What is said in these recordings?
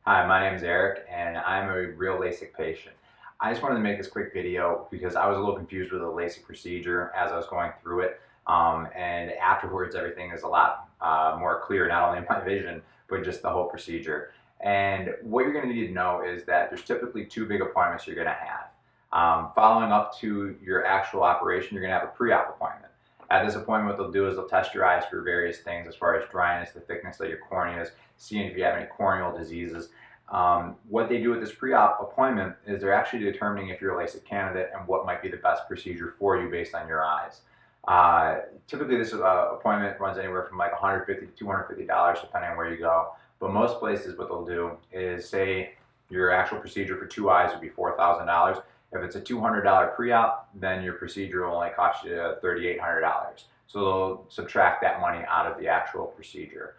Hi, my name is Eric and I'm a real Lasik patient. I just wanted to make this quick video because I was a little confused with the Lasik procedure as I was going through it. And afterwards, everything is a lot more clear, not only in my vision, but just the whole procedure. And what you're going to need to know is that there's typically two big appointments you're going to have. Following up to your actual operation, you're going to have a pre-op appointment. At this appointment, what they'll do is they'll test your eyes for various things as far as dryness, the thickness of your corneas, seeing if you have any corneal diseases. What they do at this pre-op appointment is they're actually determining if you're a LASIK candidate and what might be the best procedure for you based on your eyes. Typically, this appointment runs anywhere from like $150 to $250 depending on where you go. But most places, what they'll do is say your actual procedure for two eyes would be $4,000. If it's a $200 pre-op, then your procedure will only cost you $3,800. So they'll subtract that money out of the actual procedure.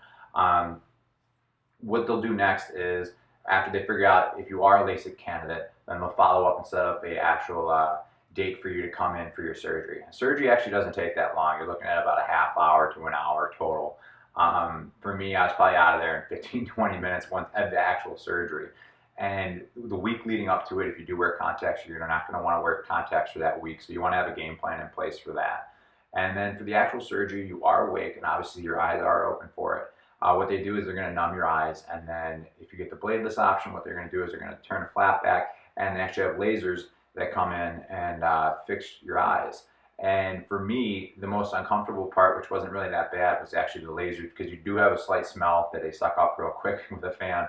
What they'll do next is, after they figure out if you are a LASIK candidate, then they'll follow up and set up a actual date for you to come in for your surgery. Surgery actually doesn't take that long. You're looking at about a half hour to an hour total. For me, I was probably out of there in 15, 20 minutes once at the actual surgery. And the week leading up to it, if you do wear contacts, you're not going to want to wear contacts for that week. So you want to have a game plan in place for that. And then for the actual surgery, you are awake and obviously your eyes are open for it. What they do is they're going to numb your eyes, and then if you get the bladeless option, what they're going to do is they're going to turn a flap back, and they actually have lasers that come in and fix your eyes. And for me, the most uncomfortable part, which wasn't really that bad, was actually the lasers, because you do have a slight smell that they suck up real quick with a fan.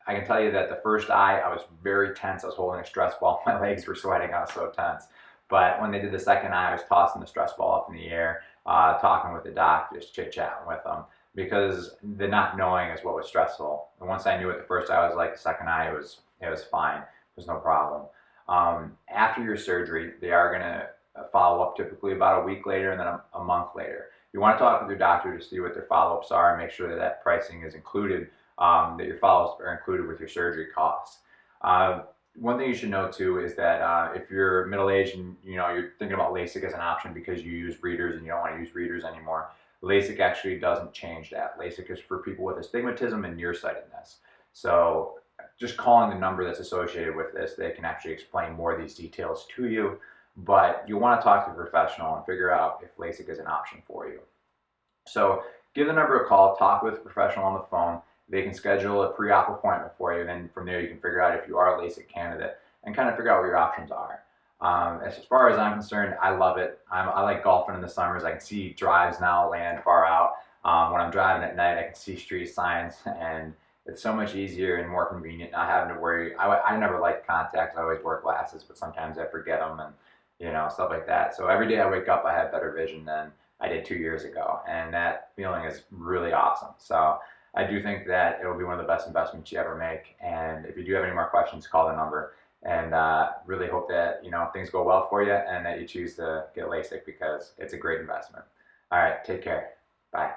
I can tell you that the first eye, I was very tense. I was holding a stress ball. My legs were sweating. I was so tense. But when they did the second eye, I was tossing the stress ball up in the air, talking with the doc, just chit-chatting with them, because the not knowing is what was stressful. And once I knew it the first eye was like, the second eye, it was fine. There's no problem. After your surgery, they are going to follow up typically about a week later and then a month later. You want to talk with your doctor to see what their follow-ups are and make sure that that pricing is included, that your follow-ups are included with your surgery costs. One thing you should know too is that if you're middle-aged and you're thinking about LASIK as an option because you use readers and you don't want to use readers anymore, LASIK actually doesn't change that. LASIK is for people with astigmatism and nearsightedness. So just calling the number that's associated with this, they can actually explain more of these details to you. But you'll want to talk to a professional and figure out if LASIK is an option for you. So give the number a call, talk with a professional on the phone. They can schedule a pre-op appointment for you. And then from there, you can figure out if you are a LASIK candidate and kind of figure out what your options are. As far as I'm concerned, I love it. I like golfing in the summers. I can see drives now land far out. When I'm driving at night, I can see street signs, and it's so much easier and more convenient not having to worry. I never liked contacts. I always wear glasses, but sometimes I forget them and stuff like that. So every day I wake up, I have better vision than I did 2 years ago, and that feeling is really awesome. So I do think that it will be one of the best investments you ever make. And if you do have any more questions, call the number. And really hope that things go well for you and that you choose to get LASIK, because it's a great investment. All right, take care. Bye.